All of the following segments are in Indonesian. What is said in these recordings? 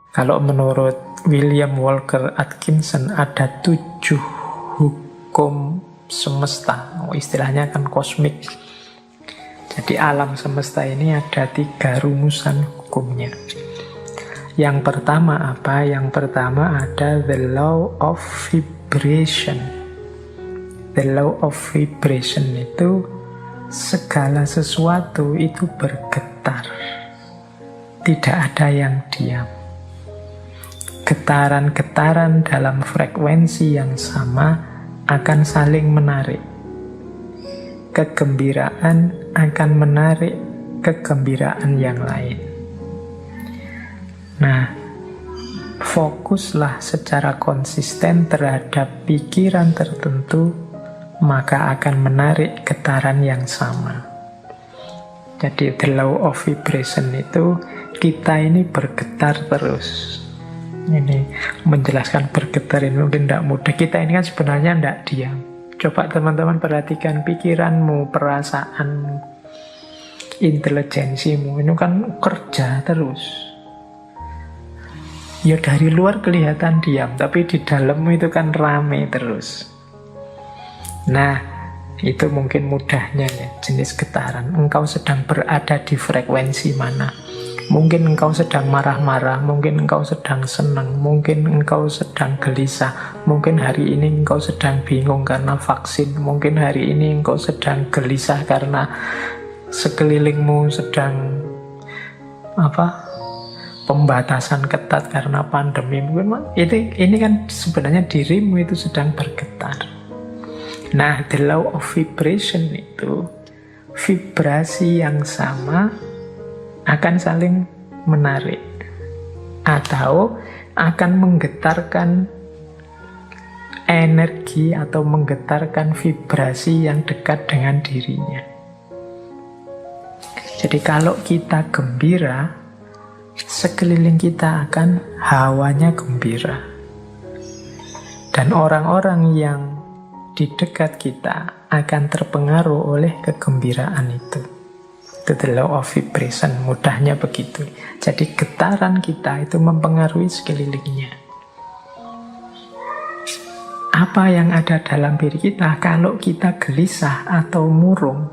Kalau menurut William Walker Atkinson ada 7 hukum semesta. Istilahnya kan kosmik. Jadi alam semesta ini ada 3 rumusan hukumnya. Yang pertama apa? Yang pertama ada the law of vibration. The law of vibration itu segala sesuatu itu bergetar. Tidak ada yang diam. Getaran-getaran dalam frekuensi yang sama akan saling menarik. Kegembiraan akan menarik kegembiraan yang lain. Nah, fokuslah secara konsisten terhadap pikiran tertentu, maka akan menarik getaran yang sama. Jadi the law of vibration itu kita ini bergetar terus. Ini menjelaskan bergetar ini mungkin tidak mudah. Kita ini kan sebenarnya tidak diam. Coba teman-teman perhatikan pikiranmu, perasaanmu, intelijensimu, ini kan kerja terus. Ya dari luar kelihatan diam, tapi di dalammu itu kan rame terus. Nah, itu mungkin mudahnya ya, jenis getaran. Engkau sedang berada di frekuensi mana? Mungkin engkau sedang marah-marah, mungkin engkau sedang senang, mungkin engkau sedang gelisah, mungkin hari ini engkau sedang bingung karena vaksin, mungkin hari ini engkau sedang gelisah karena sekelilingmu sedang pembatasan ketat karena pandemi. Mungkin ini kan sebenarnya dirimu itu sedang bergetar. Nah, the law of vibration itu vibrasi yang sama akan saling menarik atau akan menggetarkan energi atau menggetarkan vibrasi yang dekat dengan dirinya. Jadi kalau kita gembira, sekeliling kita akan hawanya gembira. Dan orang-orang yang di dekat kita akan terpengaruh oleh kegembiraan itu. Itu the law of vibration, mudahnya begitu. Jadi getaran kita itu mempengaruhi sekelilingnya. Apa yang ada dalam diri kita, kalau kita gelisah atau murung,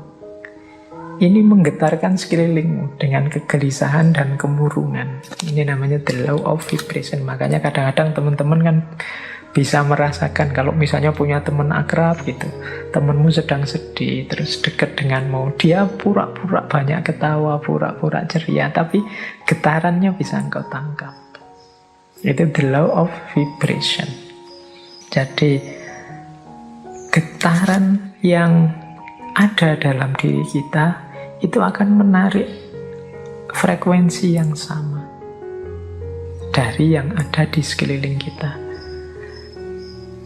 ini menggetarkan sekelilingmu dengan kegelisahan dan kemurungan. Ini namanya the law of vibration. Makanya kadang-kadang teman-teman kan bisa merasakan kalau misalnya punya teman akrab gitu, temanmu sedang sedih, terus dekat denganmu, dia pura-pura banyak ketawa, pura-pura ceria, tapi getarannya bisa engkau tangkap. Itu the law of vibration. Jadi getaran yang ada dalam diri kita itu akan menarik frekuensi yang sama dari yang ada di sekeliling kita.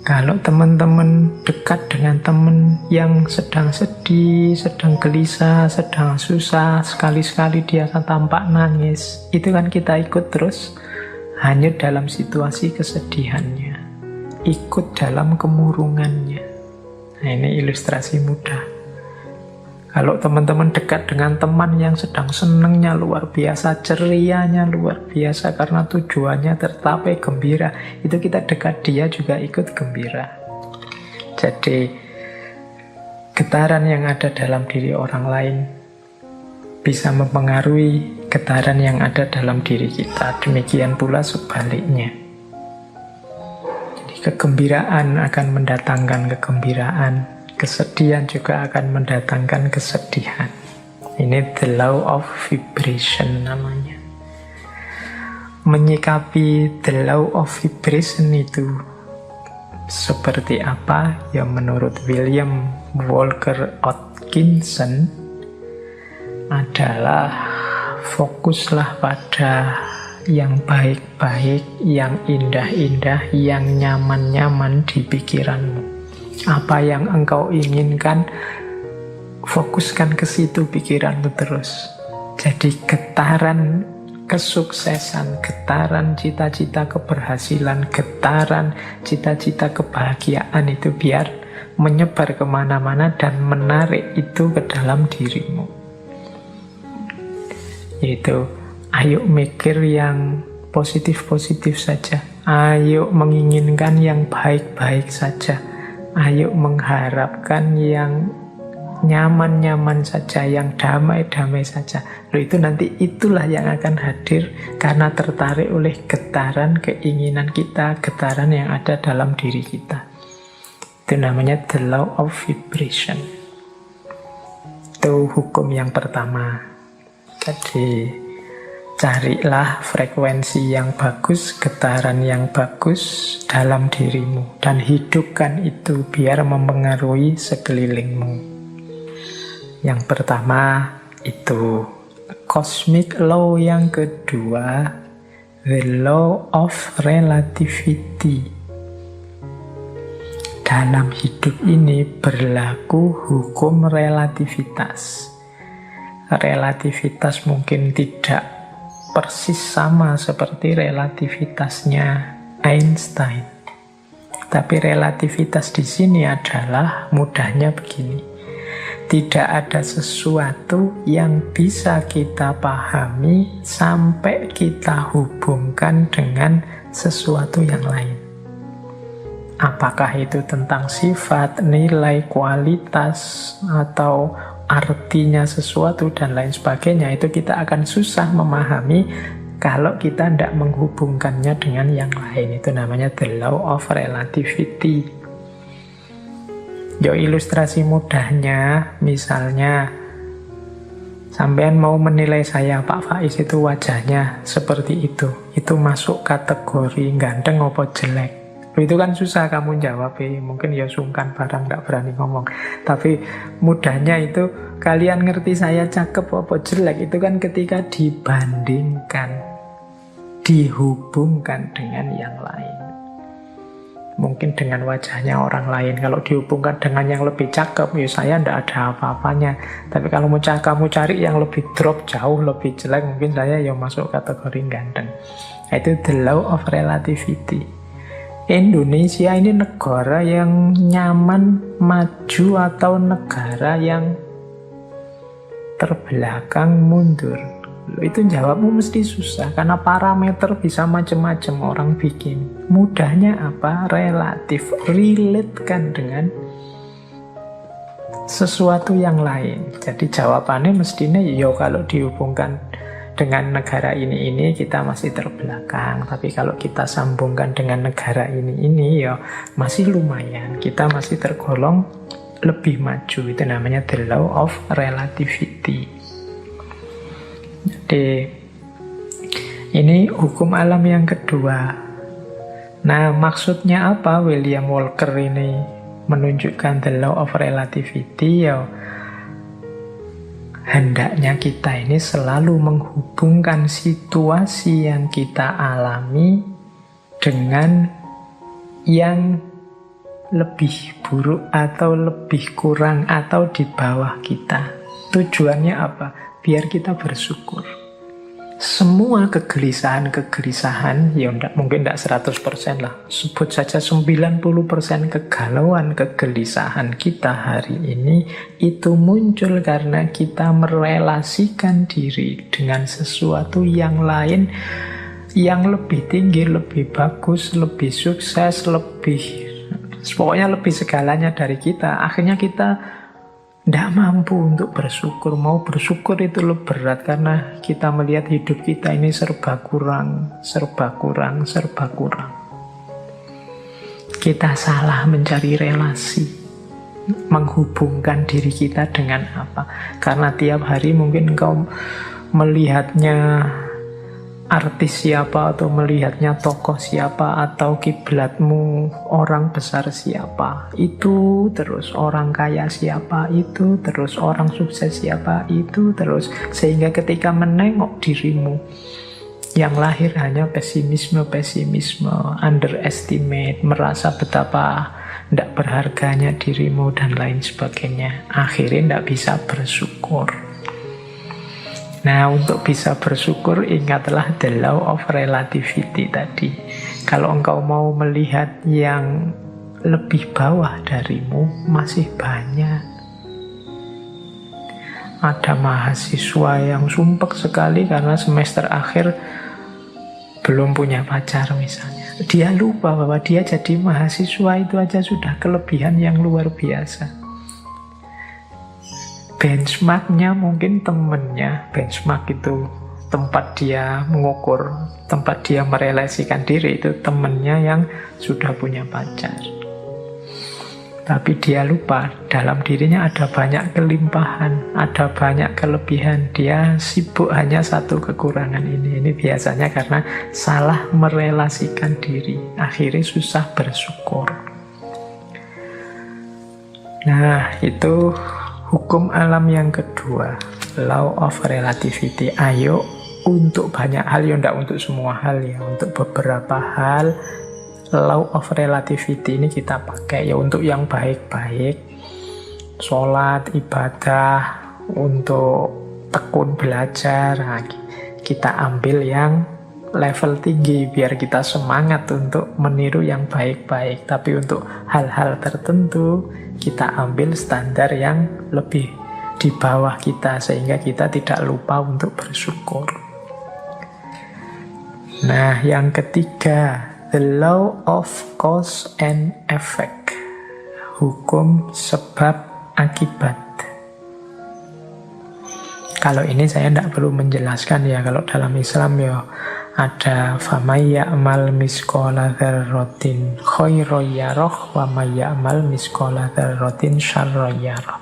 Kalau teman-teman dekat dengan teman yang sedang sedih, sedang gelisah, sedang susah, sekali-sekali dia tampak nangis, itu kan kita ikut terus hanyut dalam situasi kesedihannya, ikut dalam kemurungannya. Nah, ini ilustrasi mudah. Kalau teman-teman dekat dengan teman yang sedang senangnya luar biasa, cerianya luar biasa karena tujuannya tercapai, gembira, itu kita dekat dia juga ikut gembira. Jadi getaran yang ada dalam diri orang lain bisa mempengaruhi getaran yang ada dalam diri kita. Demikian pula sebaliknya. Jadi kegembiraan akan mendatangkan kegembiraan, kesedihan juga akan mendatangkan kesedihan. Ini the law of vibration namanya. Menyikapi the law of vibration itu seperti apa? Ya menurut William Walker Atkinson adalah fokuslah pada yang baik-baik, yang indah-indah, yang nyaman-nyaman di pikiranmu. Apa yang engkau inginkan, fokuskan ke situ pikiranmu terus. Jadi getaran kesuksesan, getaran cita-cita keberhasilan, getaran cita-cita kebahagiaan itu biar menyebar kemana-mana dan menarik itu ke dalam dirimu. Yaitu, ayo mikir yang positif-positif saja. Ayo menginginkan yang baik-baik saja. Ayo mengharapkan yang nyaman-nyaman saja, yang damai-damai saja. Loh, itu nanti itulah yang akan hadir karena tertarik oleh getaran keinginan kita, getaran yang ada dalam diri kita. Itu namanya the law of vibration. Itu hukum yang pertama. Jadi carilah frekuensi yang bagus, getaran yang bagus dalam dirimu, dan hidupkan itu biar mempengaruhi sekelilingmu. Yang pertama itu cosmic law, yang kedua the law of relativity. Dalam hidup ini berlaku hukum relativitas. Relativitas mungkin tidak persis sama seperti relativitasnya Einstein. Tapi relativitas di sini adalah mudahnya begini. Tidak ada sesuatu yang bisa kita pahami sampai kita hubungkan dengan sesuatu yang lain. Apakah itu tentang sifat, nilai, kualitas, atau artinya sesuatu, dan lain sebagainya, itu kita akan susah memahami kalau kita tidak menghubungkannya dengan yang lain. Itu namanya the law of relativity. Ilustrasi mudahnya, misalnya sampean mau menilai saya, Pak Faiz itu wajahnya seperti itu masuk kategori ganteng apa jelek? Itu kan susah kamu jawab, mungkin ya sungkan barang, gak berani ngomong. Tapi mudahnya itu, kalian ngerti saya cakep apa jelek, itu kan ketika dibandingkan, dihubungkan dengan yang lain. Mungkin dengan wajahnya orang lain, kalau dihubungkan dengan yang lebih cakep, ya saya ndak ada apa-apanya. Tapi kalau kamu cari yang lebih drop, jauh lebih jelek, mungkin saya ya masuk kategori ganteng. Itu the law of relativity. Indonesia ini negara yang nyaman, maju, atau negara yang terbelakang, mundur? Itu jawabmu mesti susah, karena parameter bisa macam-macam orang bikin. Mudahnya apa? Relatif, relatekan dengan sesuatu yang lain. Jadi jawabannya mestinya kalau dihubungkan dengan negara ini kita masih terbelakang. Tapi kalau kita sambungkan dengan negara ini ya masih lumayan, kita masih tergolong lebih maju. Itu namanya the law of relativity. Jadi ini hukum alam yang kedua. Nah, maksudnya apa William Walker ini menunjukkan the law of relativity? Ya, hendaknya kita ini selalu menghubungkan situasi yang kita alami dengan yang lebih buruk atau lebih kurang atau di bawah kita. Tujuannya apa? Biar kita bersyukur. Semua kegelisahan, ya mungkin tidak 100% lah, sebut saja 90% kegalauan, kegelisahan kita hari ini, itu muncul karena kita merelasikan diri dengan sesuatu yang lain, yang lebih tinggi, lebih bagus, lebih sukses, pokoknya lebih segalanya dari kita. Akhirnya kita tidak mampu untuk bersyukur. Mau bersyukur itu lebih berat karena kita melihat hidup kita ini serba kurang. Kita salah mencari relasi, menghubungkan diri kita dengan apa. Karena tiap hari mungkin engkau melihatnya artis siapa, atau melihatnya tokoh siapa, atau kiblatmu orang besar siapa, itu terus orang kaya siapa, itu terus orang sukses siapa, itu terus, sehingga ketika menengok dirimu yang lahir hanya pesimisme, underestimate, merasa betapa tidak berharganya dirimu dan lain sebagainya, akhirnya tidak bisa bersyukur. Nah, untuk bisa bersyukur, ingatlah the law of relativity tadi. Kalau engkau mau melihat yang lebih bawah darimu, masih banyak. Ada mahasiswa yang sumpek sekali karena semester akhir belum punya pacar misalnya. Dia lupa bahwa dia jadi mahasiswa itu aja sudah kelebihan yang luar biasa. Benchmarknya mungkin temennya. Benchmark itu tempat dia mengukur, tempat dia merelasikan diri, itu temennya yang sudah punya pacar. Tapi dia lupa, dalam dirinya ada banyak kelimpahan, ada banyak kelebihan. Dia sibuk hanya satu kekurangan ini. Ini biasanya karena salah merelasikan diri. Akhirnya susah bersyukur. Nah, itu hukum alam yang kedua, law of relativity. Ayo, untuk banyak hal, ya enggak untuk semua hal ya, untuk beberapa hal law of relativity ini kita pakai ya untuk yang baik-baik, sholat, ibadah, untuk tekun belajar. Nah, kita ambil yang level tinggi biar kita semangat untuk meniru yang baik-baik. Tapi untuk hal-hal tertentu kita ambil standar yang lebih di bawah kita sehingga kita tidak lupa untuk bersyukur. Nah, yang ketiga, the law of cause and effect. Hukum sebab akibat. Kalau ini saya tidak perlu menjelaskan ya. Kalau dalam Islam ya ada faman ya'mal misqala dzarratin khairan yarah wa may ya'mal misqala dzarratin syarran yarah.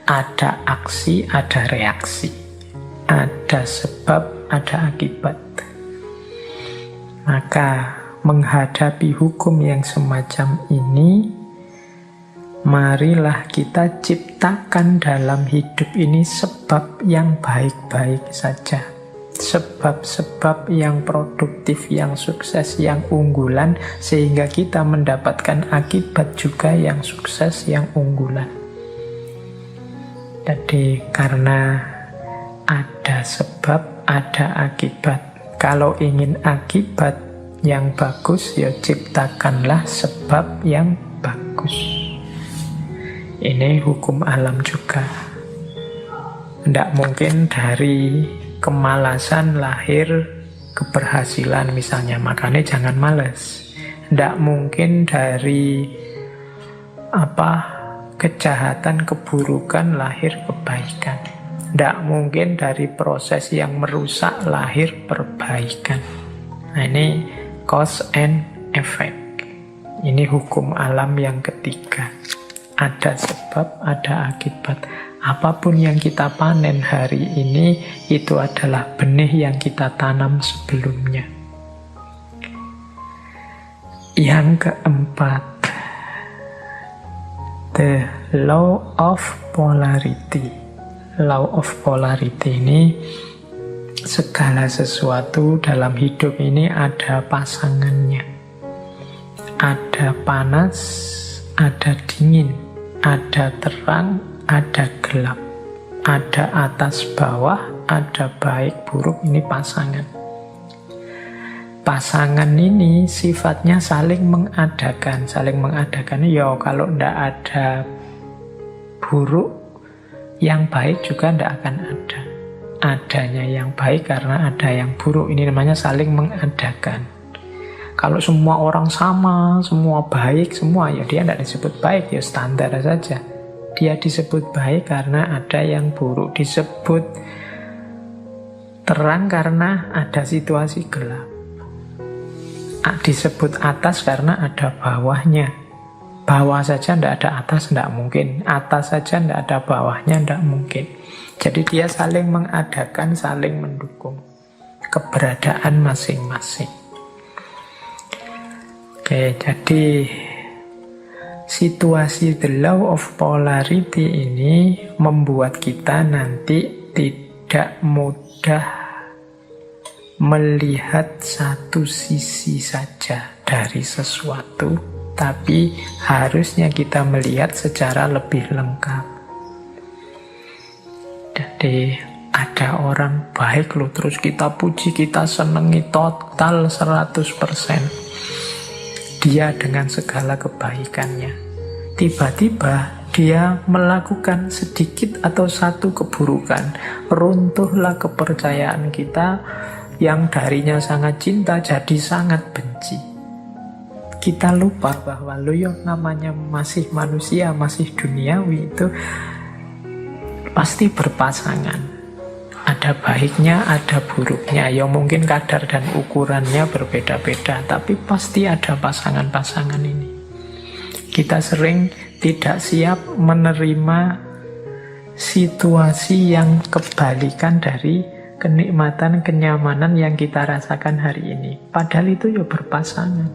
Ada aksi, ada reaksi. Ada sebab, ada akibat. Maka menghadapi hukum yang semacam ini, marilah kita ciptakan dalam hidup ini sebab yang baik-baik saja. Sebab-sebab yang produktif, yang sukses, yang unggulan, sehingga kita mendapatkan akibat juga yang sukses, yang unggulan. Jadi karena ada sebab, ada akibat. Kalau ingin akibat yang bagus, ya ciptakanlah sebab yang bagus. Ini hukum alam juga. Tidak mungkin dari kemalasan lahir keberhasilan misalnya, makanya jangan malas. Tidak mungkin dari kejahatan, keburukan lahir kebaikan. Tidak mungkin dari proses yang merusak lahir perbaikan. Nah, ini cause and effect. Ini hukum alam yang ketiga. Ada sebab, ada akibat. Apapun yang kita panen hari ini, itu adalah benih yang kita tanam sebelumnya. Yang keempat, the law of polarity. Law of polarity ini, segala sesuatu dalam hidup ini ada pasangannya. Ada panas, ada dingin, ada terang, ada gelap, ada atas bawah, ada baik buruk. Ini pasangan. Pasangan ini sifatnya saling mengadakan. Saling mengadakan ya, kalau tidak ada buruk, yang baik juga tidak akan ada. Adanya yang baik karena ada yang buruk. Ini namanya saling mengadakan. Kalau semua orang sama, semua baik, semua, ya dia tidak disebut baik, ya standar saja. Dia disebut baik karena ada yang buruk. Disebut terang karena ada situasi gelap. Disebut atas karena ada bawahnya. Bawah saja tidak ada atas, tidak mungkin. Atas saja tidak ada bawahnya, tidak mungkin. Jadi dia saling mengadakan, saling mendukung keberadaan masing-masing. Oke, jadi situasi the law of polarity ini membuat kita nanti tidak mudah melihat satu sisi saja dari sesuatu, tapi harusnya kita melihat secara lebih lengkap. Jadi ada orang baik loh, terus kita puji, kita senangi total 100%. Dia dengan segala kebaikannya. Tiba-tiba dia melakukan sedikit atau satu keburukan. Runtuhlah kepercayaan kita. yang darinya sangat cinta jadi sangat benci. Kita lupa bahwa namanya masih manusia, masih duniawi, itu pasti berpasangan. Ada baiknya, ada buruknya. Ya mungkin kadar dan ukurannya berbeda-beda, tapi pasti ada pasangan-pasangan ini. Kita sering tidak siap menerima situasi yang kebalikan dari kenikmatan, kenyamanan yang kita rasakan hari ini. Padahal itu ya berpasangan.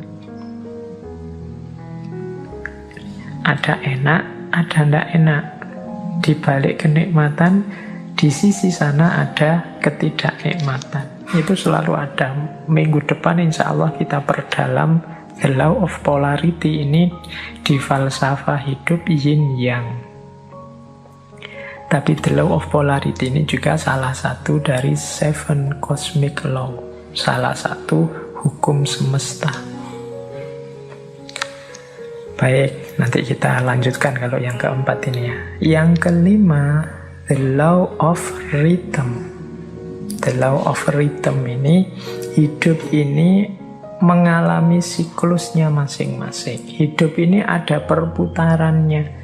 Ada enak, ada tidak enak. Di balik kenikmatan, di sisi sana ada ketidaknikmatan. Itu selalu ada. Minggu depan insya Allah kita perdalam the law of polarity ini di falsafah hidup yin yang. Tapi the law of polarity ini juga salah satu dari 7 cosmic law. Salah satu hukum semesta. Baik, nanti kita lanjutkan kalau yang keempat ini ya. Yang kelima, the law of rhythm. The law of rhythm ini, hidup ini mengalami siklusnya masing-masing. Hidup ini ada perputarannya.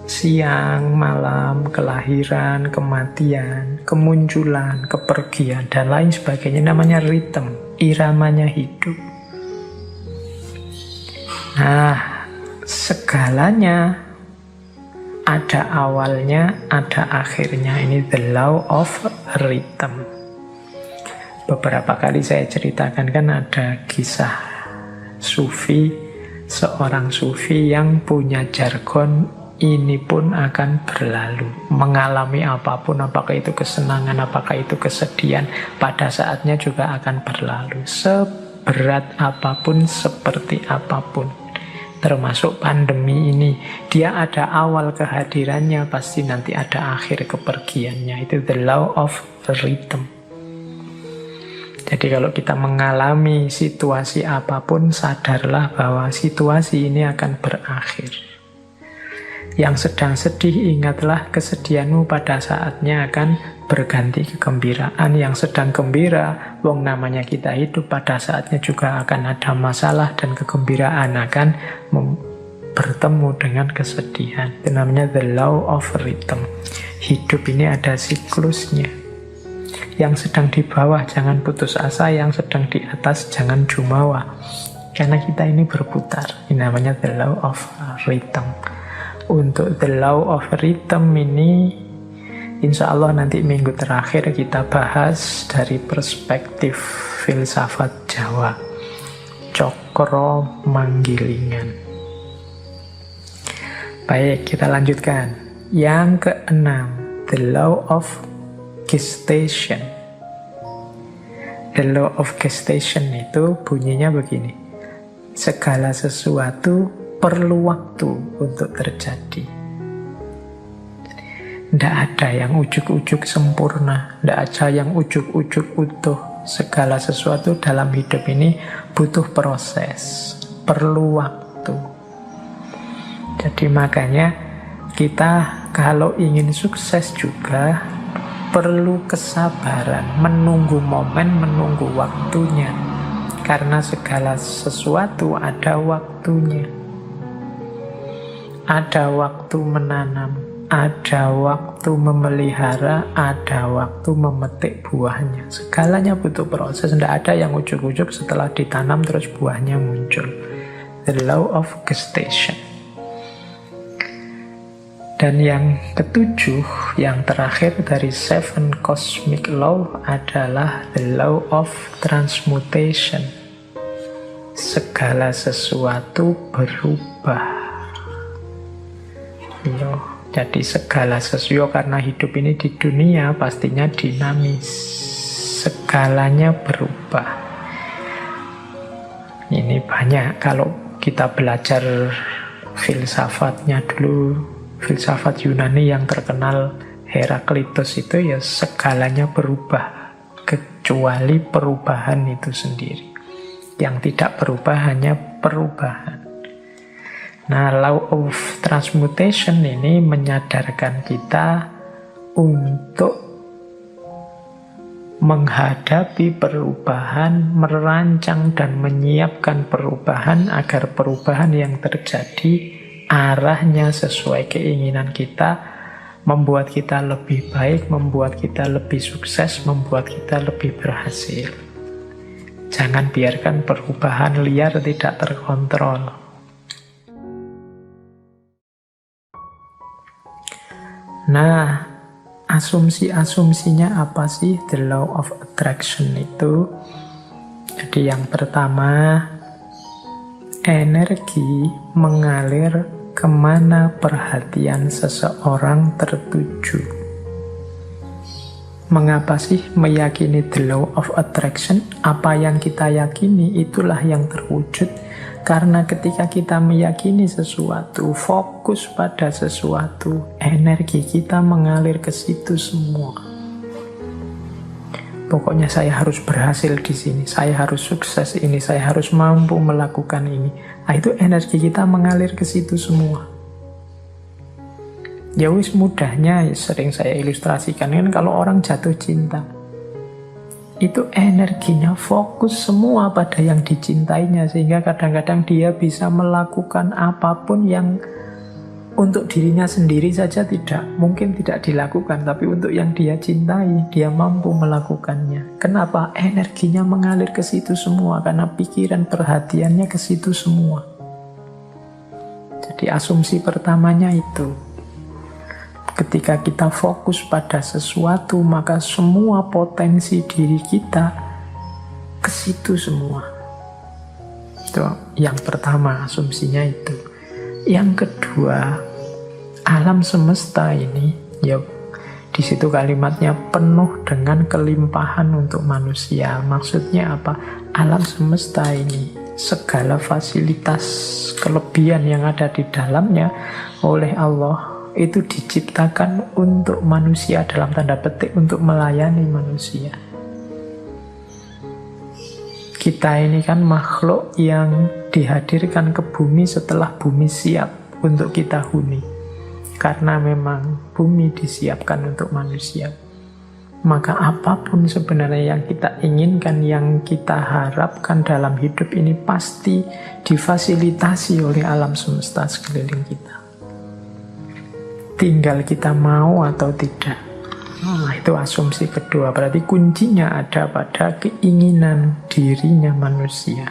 Siang, malam, kelahiran, kematian, kemunculan, kepergian, dan lain sebagainya. Namanya rhythm, iramanya hidup. Nah, segalanya ada awalnya, ada akhirnya. Ini the law of rhythm. Beberapa kali saya ceritakan kan ada kisah sufi, seorang sufi yang punya jargon, ini pun akan berlalu. Mengalami apapun, apakah itu kesenangan, apakah itu kesedihan, pada saatnya juga akan berlalu. Seberat apapun, seperti apapun. Termasuk pandemi ini, dia ada awal kehadirannya, pasti nanti ada akhir kepergiannya. Itu the law of rhythm. Jadi kalau kita mengalami situasi apapun, sadarlah bahwa situasi ini akan berakhir. Yang sedang sedih, ingatlah kesedihanmu pada saatnya akan berganti kegembiraan. Yang sedang gembira, wong namanya kita hidup, pada saatnya juga akan ada masalah dan kegembiraan akan bertemu dengan kesedihan. Itu namanya the law of rhythm. Hidup ini ada siklusnya. Yang sedang di bawah jangan putus asa, yang sedang di atas jangan jumawa. Karena kita ini berputar. Ini namanya the law of rhythm. Untuk the law of rhythm ini, insya Allah nanti minggu terakhir kita bahas dari perspektif filsafat Jawa. Cokro Manggilingan. Baik, kita lanjutkan. Yang keenam, the law of gestation. The law of gestation itu bunyinya begini. Segala sesuatu perlu waktu untuk terjadi. Tidak ada yang ujuk-ujuk sempurna, tidak ada yang ujuk-ujuk utuh. Segala sesuatu dalam hidup ini butuh proses, perlu waktu. Jadi makanya kita kalau ingin sukses juga perlu kesabaran, menunggu momen, menunggu waktunya. Karena segala sesuatu ada waktunya. Ada waktu menanam, ada waktu memelihara, ada waktu memetik buahnya. Segalanya butuh proses, tidak ada yang ujuk-ujuk setelah ditanam terus buahnya muncul. The law of gestation. Dan yang ketujuh, yang terakhir dari 7 cosmic law adalah the law of transmutation. Segala sesuatu berubah. Jadi segala sesuatu, karena hidup ini di dunia pastinya dinamis, segalanya berubah. Ini banyak kalau kita belajar filsafatnya dulu, filsafat Yunani yang terkenal Heraklitus itu ya segalanya berubah, kecuali perubahan itu sendiri. Yang tidak berubah hanya perubahan. Nah, law of transmutation ini menyadarkan kita untuk menghadapi perubahan, merancang dan menyiapkan perubahan agar perubahan yang terjadi arahnya sesuai keinginan kita, membuat kita lebih baik, membuat kita lebih sukses, membuat kita lebih berhasil. Jangan biarkan perubahan liar tidak terkontrol. Nah, asumsi-asumsinya apa sih the law of attraction itu? Jadi yang pertama, energi mengalir kemana perhatian seseorang tertuju. Mengapa sih meyakini the law of attraction? Apa yang kita yakini itulah yang terwujud. Karena ketika kita meyakini sesuatu, fokus pada sesuatu, energi kita mengalir ke situ semua. Pokoknya saya harus berhasil di sini, saya harus sukses ini, saya harus mampu melakukan ini. Nah, itu energi kita mengalir ke situ semua. Ya wis mudahnya, sering saya ilustrasikan kan kalau orang jatuh cinta, itu energinya fokus semua pada yang dicintainya, sehingga kadang-kadang dia bisa melakukan apapun yang untuk dirinya sendiri saja mungkin tidak dilakukan, tapi untuk yang dia cintai, dia mampu melakukannya. Kenapa? Energinya mengalir ke situ semua, karena pikiran perhatiannya ke situ semua. Jadi asumsi pertamanya itu, ketika kita fokus pada sesuatu, maka semua potensi diri kita ke situ semua. Itu yang pertama, asumsinya itu. Yang kedua, alam semesta ini, ya di situ kalimatnya penuh dengan kelimpahan untuk manusia. Maksudnya apa? Alam semesta ini, segala fasilitas kelebihan yang ada di dalamnya oleh Allah itu diciptakan untuk manusia, dalam tanda petik untuk melayani manusia. Kita ini kan makhluk yang dihadirkan ke bumi setelah bumi siap untuk kita huni. Karena memang bumi disiapkan untuk manusia. Maka apapun sebenarnya yang kita inginkan, yang kita harapkan dalam hidup ini pasti difasilitasi oleh alam semesta sekeliling kita. Tinggal kita mau atau tidak. Nah, itu asumsi kedua. Berarti kuncinya ada pada keinginan dirinya manusia.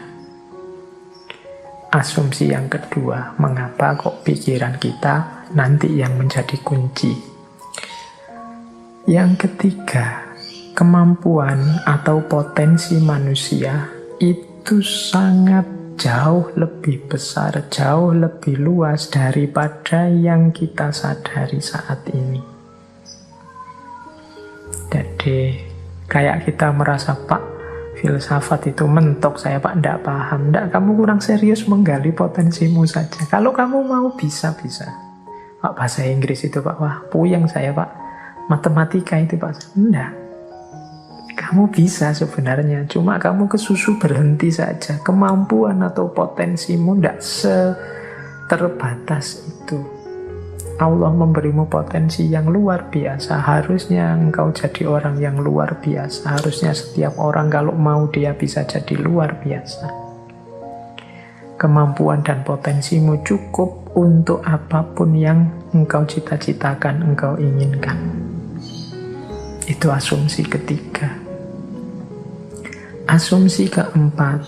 Asumsi yang kedua, mengapa kok pikiran kita nanti yang menjadi kunci. Yang ketiga, kemampuan atau potensi manusia itu sangat jauh lebih besar, jauh lebih luas daripada yang kita sadari saat ini. Jadi kayak kita merasa, Pak, filsafat itu mentok, saya Pak ndak paham. Ndak, kamu kurang serius menggali potensimu saja. Kalau kamu mau bisa-bisa. Pak, bahasa Inggris itu Pak, wah puyeng saya Pak. Matematika itu Pak, enggak. Kamu bisa sebenarnya, cuma kamu kesusu berhenti saja. Kemampuan atau potensimu tidak terbatas itu. Allah memberimu potensi yang luar biasa. Harusnya engkau jadi orang yang luar biasa. Harusnya setiap orang kalau mau dia bisa jadi luar biasa. Kemampuan dan potensimu cukup untuk apapun yang engkau cita-citakan, engkau inginkan. Itu asumsi ketiga. Asumsi keempat,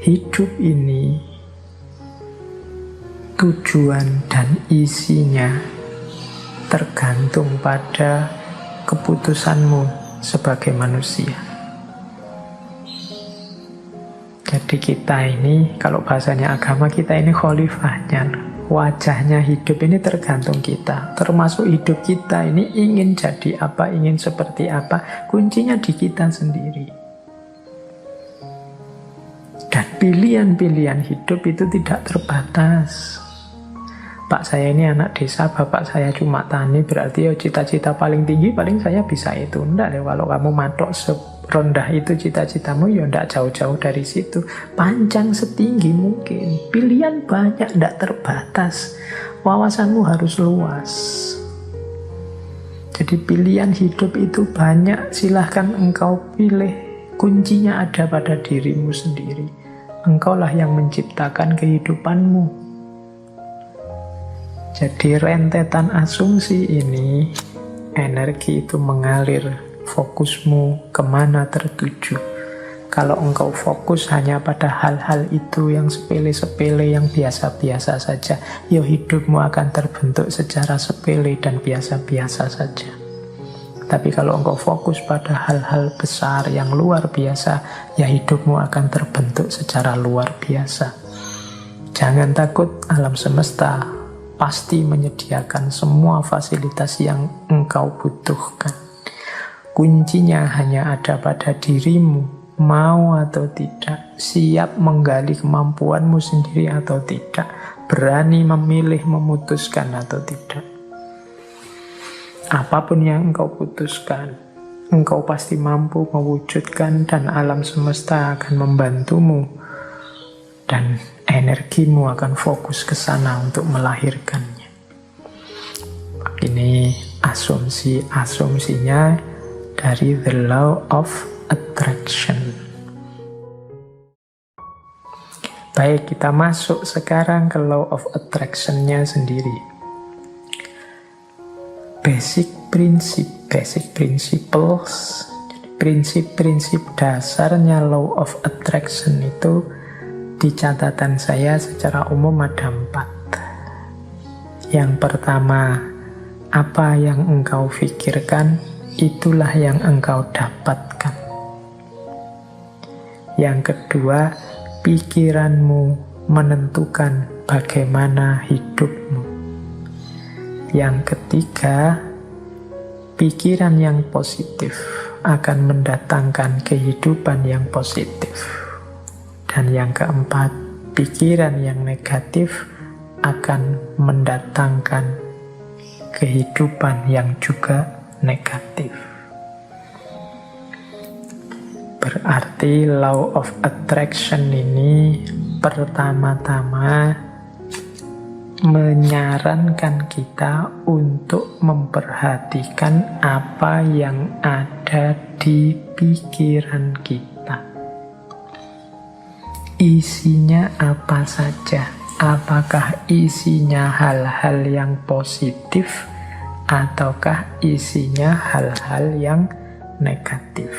hidup ini tujuan dan isinya tergantung pada keputusanmu sebagai manusia. Jadi kita ini, kalau bahasanya agama, kita ini khalifahnya. Wajahnya hidup ini tergantung kita. Termasuk hidup kita ini ingin jadi apa, ingin seperti apa. Kuncinya di kita sendiri. Dan pilihan-pilihan hidup itu tidak terbatas. Pak, saya ini anak desa, bapak saya cuma tani, berarti cita-cita paling tinggi paling saya bisa itu. Enggak deh, kalau kamu matok serendah itu cita-citamu, ya enggak jauh-jauh dari situ. Panjang setinggi mungkin. Pilihan banyak, enggak terbatas. Wawasanmu harus luas. Jadi pilihan hidup itu banyak, silahkan engkau pilih. Kuncinya ada pada dirimu sendiri. Engkaulah yang menciptakan kehidupanmu. Jadi rentetan asumsi ini, energi itu mengalir, fokusmu kemana tertuju. Kalau engkau fokus hanya pada hal-hal itu yang sepele-sepele, yang biasa-biasa saja, ya hidupmu akan terbentuk secara sepele dan biasa-biasa saja. Tapi kalau engkau fokus pada hal-hal besar yang luar biasa, ya hidupmu akan terbentuk secara luar biasa. Jangan takut, alam semesta pasti menyediakan semua fasilitas yang engkau butuhkan. Kuncinya hanya ada pada dirimu. Mau atau tidak, siap menggali kemampuanmu sendiri atau tidak, berani memilih, memutuskan atau tidak. Apapun yang engkau putuskan, engkau pasti mampu mewujudkan dan alam semesta akan membantumu. Dan energimu akan fokus ke sana untuk melahirkannya. Ini asumsinya dari The Law of Attraction. Baik, kita masuk sekarang ke Law of Attraction-nya sendiri. Basic principles, prinsip-prinsip dasarnya Law of Attraction itu di catatan saya secara umum ada 4. Yang pertama, apa yang engkau pikirkan, itulah yang engkau dapatkan. Yang kedua, pikiranmu menentukan bagaimana hidupmu. Yang ketiga, pikiran yang positif akan mendatangkan kehidupan yang positif. Dan yang keempat, pikiran yang negatif akan mendatangkan kehidupan yang juga negatif. Berarti Law of Attraction ini pertama-tama menyarankan kita untuk memperhatikan apa yang ada di pikiran kita. Isinya apa saja? Apakah isinya hal-hal yang positif ataukah isinya hal-hal yang negatif?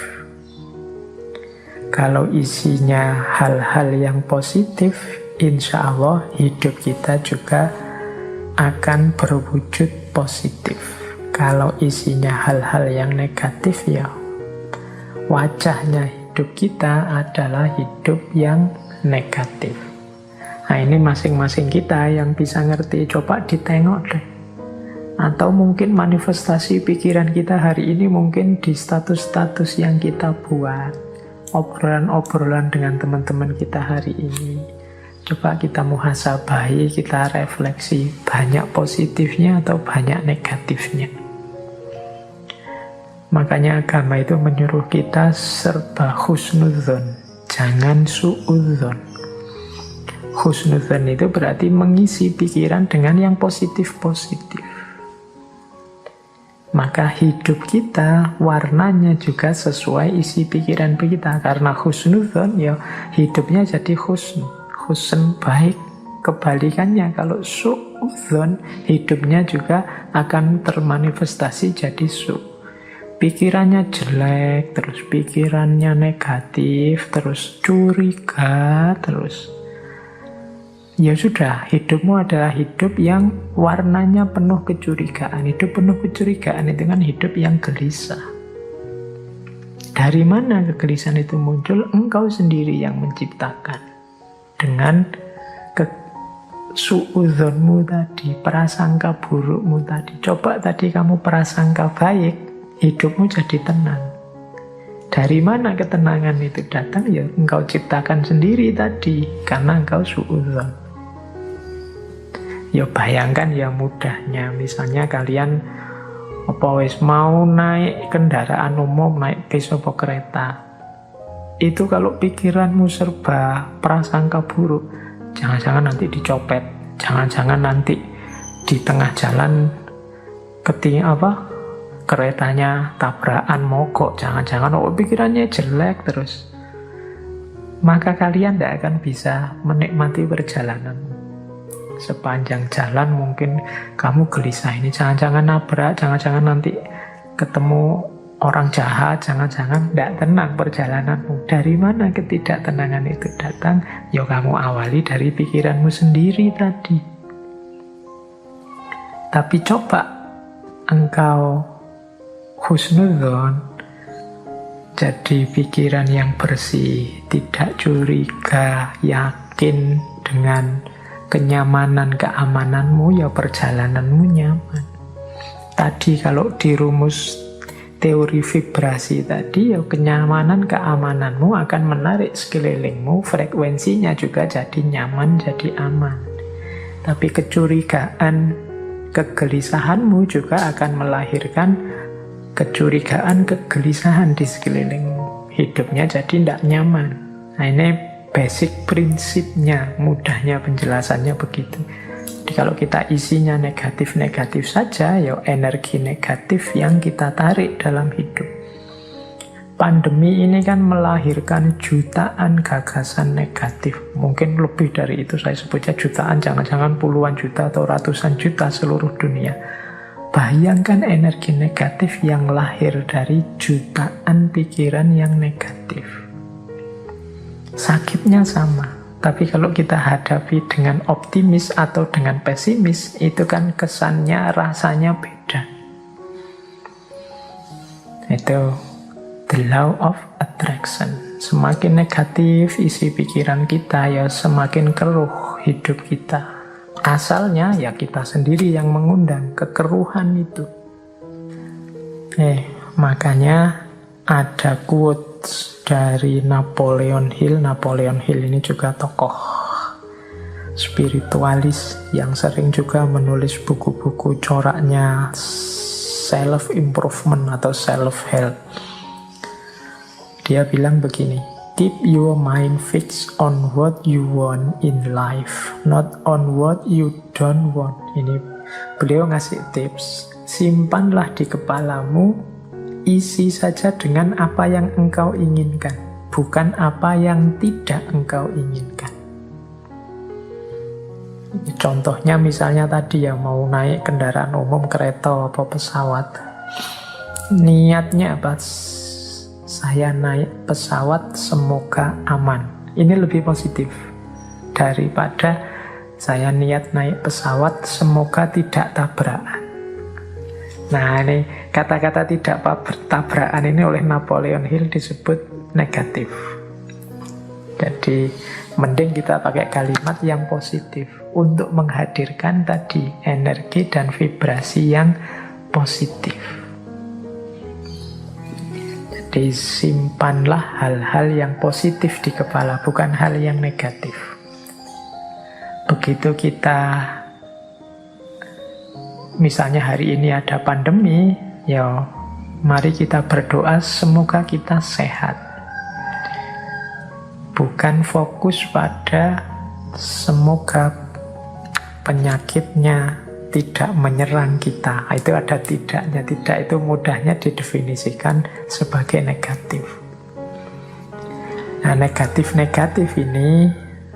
Kalau isinya hal-hal yang positif, insya Allah hidup kita juga akan berwujud positif. Kalau isinya hal-hal yang negatif, ya wajahnya hidup kita adalah hidup yang negatif. Nah, ini masing-masing kita yang bisa ngerti, coba ditengok deh. Atau mungkin manifestasi pikiran kita hari ini mungkin di status-status yang kita buat. Obrolan-obrolan dengan teman-teman kita hari ini. Coba kita muhasabahi, kita refleksi, banyak positifnya atau banyak negatifnya. Makanya agama itu menyuruh kita serba husnudzon, jangan suudzon. Husnudzon itu berarti mengisi pikiran dengan yang positif-positif. Maka hidup kita warnanya juga sesuai isi pikiran kita. Karena husnudzon, ya hidupnya jadi husn baik. Kebalikannya, kalau suudzon, hidupnya juga akan termanifestasi jadi su. Pikirannya jelek, terus pikirannya negatif, terus curiga, terus ya sudah, hidupmu adalah hidup yang warnanya penuh kecurigaan. Hidup penuh kecurigaan itu kan hidup yang gelisah. Dari mana kegelisahan itu muncul? Engkau sendiri yang menciptakan. Dengan suudzonmu tadi, prasangka burukmu tadi. Coba tadi kamu prasangka baik, hidupmu jadi tenang. Dari mana ketenangan itu datang? Ya engkau ciptakan sendiri tadi, karena engkau suudzon. Ya bayangkan ya mudahnya, misalnya kalian mau naik kendaraan umum, naik bis atau kereta. Itu kalau pikiranmu serba prasangka buruk, jangan-jangan nanti dicopet, jangan-jangan nanti di tengah jalan keretanya tabrakan mogok, jangan-jangan pikirannya jelek terus, maka kalian tidak akan bisa menikmati perjalanan. Sepanjang jalan mungkin kamu gelisah, ini jangan-jangan nabrak, jangan-jangan nanti ketemu orang jahat, jangan-jangan tidak tenang perjalananmu. Dari mana ketidaktenangan itu datang? Ya kamu awali dari pikiranmu sendiri tadi. Tapi coba engkau husnudzon, jadi pikiran yang bersih, tidak curiga, yakin dengan kenyamanan, keamananmu, ya perjalananmu nyaman. Tadi kalau di rumus teori vibrasi tadi, ya kenyamanan, keamananmu akan menarik sekelilingmu, frekuensinya juga jadi nyaman, jadi aman. Tapi kecurigaan, kegelisahanmu juga akan melahirkan kecurigaan, kegelisahan di sekelilingmu. Hidupnya jadi tidak nyaman. Nah ini basic prinsipnya, mudahnya penjelasannya begitu. Jadi kalau kita isinya negatif-negatif saja, ya energi negatif yang kita tarik dalam hidup. Pandemi ini kan melahirkan jutaan gagasan negatif. Mungkin lebih dari itu, saya sebutnya jutaan, jangan-jangan puluhan juta atau ratusan juta seluruh dunia. Bayangkan energi negatif yang lahir dari jutaan pikiran yang negatif. Sakitnya sama, tapi kalau kita hadapi dengan optimis atau dengan pesimis, itu kan kesannya, rasanya beda. Itu the law of attraction. Semakin negatif isi pikiran kita, ya semakin keruh hidup kita. Asalnya ya kita sendiri yang mengundang kekeruhan itu. Makanya ada quotes dari Napoleon Hill. Napoleon Hill ini juga tokoh spiritualis yang sering juga menulis buku-buku coraknya self-improvement atau self-help. Dia bilang begini, keep your mind fixed on what you want in life, not on what you don't want. Ini beliau ngasih tips, simpanlah di kepalamu, isi saja dengan apa yang engkau inginkan, bukan apa yang tidak engkau inginkan. Contohnya misalnya tadi ya, mau naik kendaraan umum, kereta atau pesawat. Niatnya apa? Saya naik pesawat semoga aman. Ini lebih positif daripada saya niat naik pesawat semoga tidak tabrakan. Nah ini kata-kata tidak tabrakan ini oleh Napoleon Hill disebut negatif. Jadi mending kita pakai kalimat yang positif untuk menghadirkan tadi energi dan vibrasi yang positif. Jadi simpanlah hal-hal yang positif di kepala, bukan hal yang negatif. Begitu kita, misalnya hari ini ada pandemi, ya mari kita berdoa semoga kita sehat. Bukan fokus pada semoga penyakitnya tidak menyerang kita. Itu ada tidaknya. Tidak itu mudahnya didefinisikan sebagai negatif. Nah, negatif-negatif ini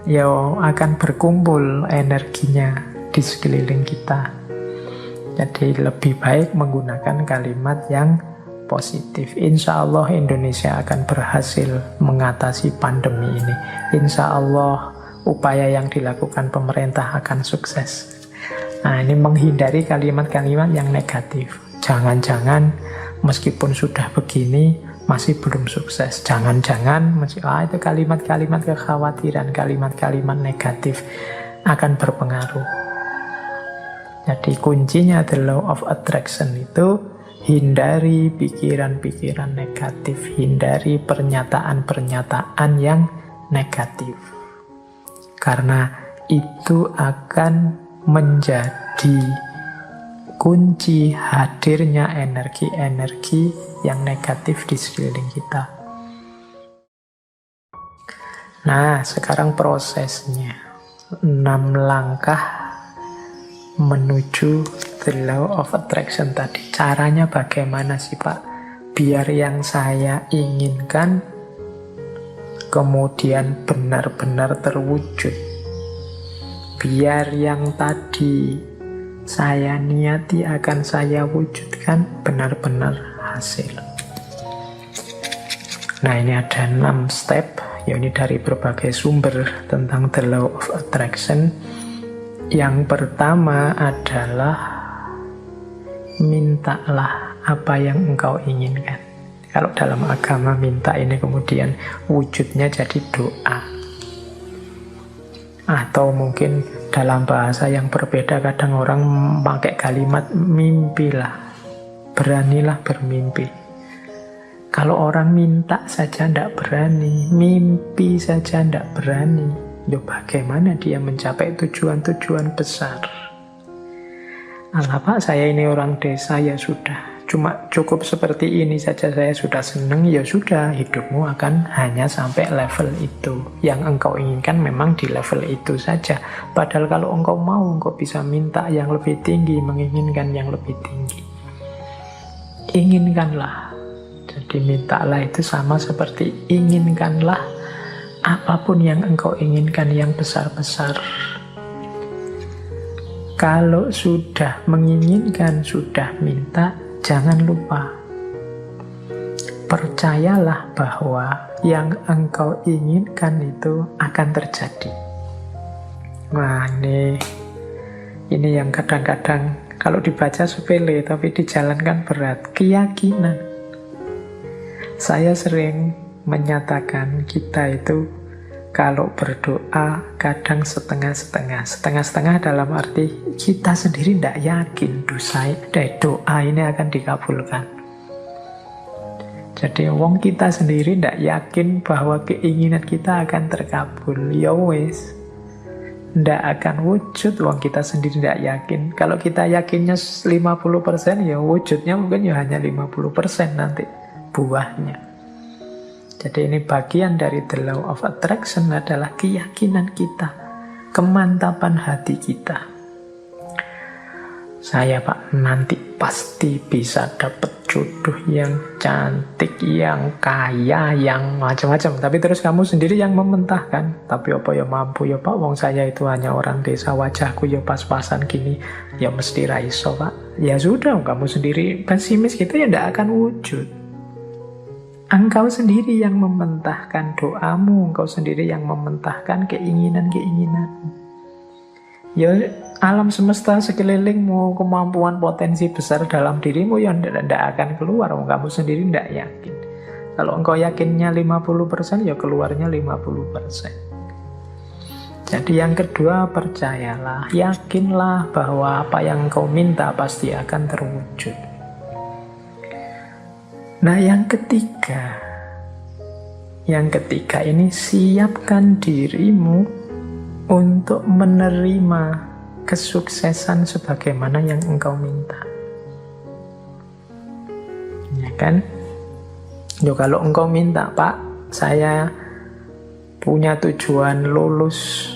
ya akan berkumpul energinya di sekeliling kita. Jadi lebih baik menggunakan kalimat yang positif. Insya Allah Indonesia akan berhasil mengatasi pandemi ini. Insya Allah upaya yang dilakukan pemerintah akan sukses. Nah, ini menghindari kalimat-kalimat yang negatif. Jangan-jangan meskipun sudah begini masih belum sukses. Jangan-jangan itu kalimat-kalimat kekhawatiran, kalimat-kalimat negatif akan berpengaruh. Jadi kuncinya the law of attraction itu hindari pikiran-pikiran negatif, hindari pernyataan-pernyataan yang negatif. Karena itu akan menjadi kunci hadirnya energi-energi yang negatif di sekeliling kita. Nah, sekarang prosesnya 6 langkah menuju the law of attraction tadi. Caranya bagaimana sih Pak? Biar yang saya inginkan kemudian benar-benar terwujud. Biar yang tadi saya niati akan saya wujudkan benar-benar hasil. Nah, ini ada 6 step, ya ini dari berbagai sumber tentang the law of attraction. Yang pertama adalah mintalah apa yang engkau inginkan. Kalau dalam agama minta ini kemudian wujudnya jadi doa. Atau mungkin dalam bahasa yang berbeda, kadang orang pakai kalimat mimpilah, beranilah bermimpi. Kalau orang minta saja tidak berani, mimpi saja tidak berani, ya bagaimana dia mencapai tujuan-tujuan besar? Alah Pak, saya ini orang desa, ya sudah, cuma cukup seperti ini saja saya sudah senang, ya sudah, hidupmu akan hanya sampai level itu. Yang engkau inginkan memang di level itu saja. Padahal kalau engkau mau, engkau bisa minta yang lebih tinggi, menginginkan yang lebih tinggi. Inginkanlah. Jadi mintalah itu sama seperti inginkanlah apapun yang engkau inginkan yang besar-besar. Kalau sudah menginginkan, sudah minta, jangan lupa. Percayalah bahwa yang engkau inginkan itu akan terjadi. Nah, ini yang kadang-kadang kalau dibaca sepele tapi dijalankan berat. Keyakinan. Saya sering menyatakan kita itu kalau berdoa kadang setengah-setengah. Setengah-setengah dalam arti kita sendiri tidak yakin doa ini akan dikabulkan. Jadi wong kita sendiri tidak yakin bahwa keinginan kita akan terkabul. Ya wes, tidak akan wujud wong kita sendiri tidak yakin. Kalau kita yakinnya 50%, ya wujudnya mungkin ya hanya 50% nanti buahnya. Jadi ini bagian dari the law of attraction adalah keyakinan kita, kemantapan hati kita. Saya Pak nanti pasti bisa dapat jodoh yang cantik, yang kaya, yang macam-macam. Tapi terus kamu sendiri yang mementahkan. Tapi apa ya mampu ya Pak, wong saya itu hanya orang desa, wajahku ya pas-pasan gini, ya mesti raiso Pak. Ya sudah, kamu sendiri pesimis gitu ya tidak akan wujud. Engkau sendiri yang mementahkan doamu, engkau sendiri yang mementahkan keinginan-keinginanmu. Ya alam semesta sekelilingmu, kemampuan potensi besar dalam dirimu yang tidak akan keluar, kamu sendiri tidak yakin. Kalau engkau yakinnya 50%, ya keluarnya 50%. Jadi yang kedua, percayalah, yakinlah bahwa apa yang engkau minta pasti akan terwujud. Nah, yang ketiga ini siapkan dirimu untuk menerima kesuksesan sebagaimana yang engkau minta. Ya kan? Yo, kalau engkau minta, Pak, saya punya tujuan lulus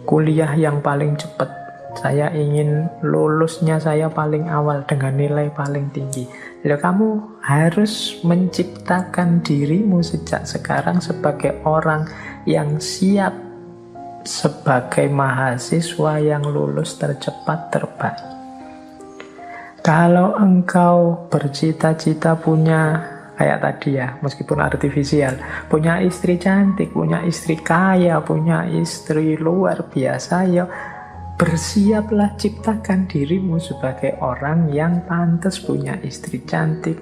kuliah yang paling cepat. Saya ingin lulusnya saya paling awal dengan nilai paling tinggi. Ya, kamu harus menciptakan dirimu sejak sekarang sebagai orang yang siap sebagai mahasiswa yang lulus tercepat terbaik. Kalau engkau bercita-cita punya, kayak tadi ya, meskipun artifisial, punya istri cantik, punya istri kaya, punya istri luar biasa, ya bersiaplah, ciptakan dirimu sebagai orang yang pantas punya istri cantik,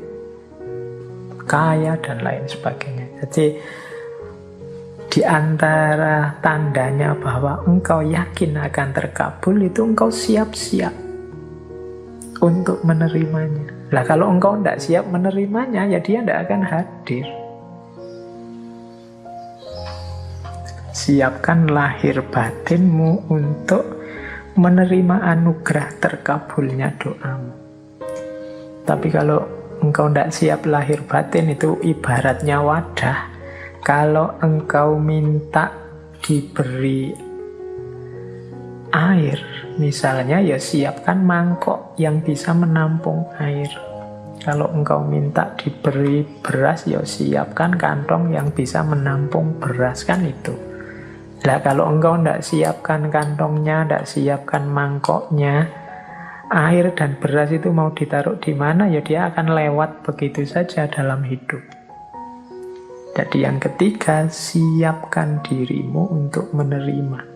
kaya, dan lain sebagainya. Jadi di antara tandanya bahwa engkau yakin akan terkabul itu engkau siap-siap untuk menerimanya. Lah kalau engkau tidak siap menerimanya, ya dia tidak akan hadir. Siapkan lahir batinmu untuk menerima anugerah terkabulnya doamu. Tapi kalau engkau tidak siap lahir batin, itu ibaratnya wadah. Kalau engkau minta diberi air. Misalnya ya siapkan mangkok yang bisa menampung air. Kalau engkau minta diberi beras, ya siapkan kantong yang bisa menampung beras, kan itu. Nah, kalau engkau tidak siapkan kantongnya, tidak siapkan mangkoknya, air dan beras itu mau ditaruh di mana, ya dia akan lewat begitu saja dalam hidup. Jadi yang ketiga, siapkan dirimu untuk menerima.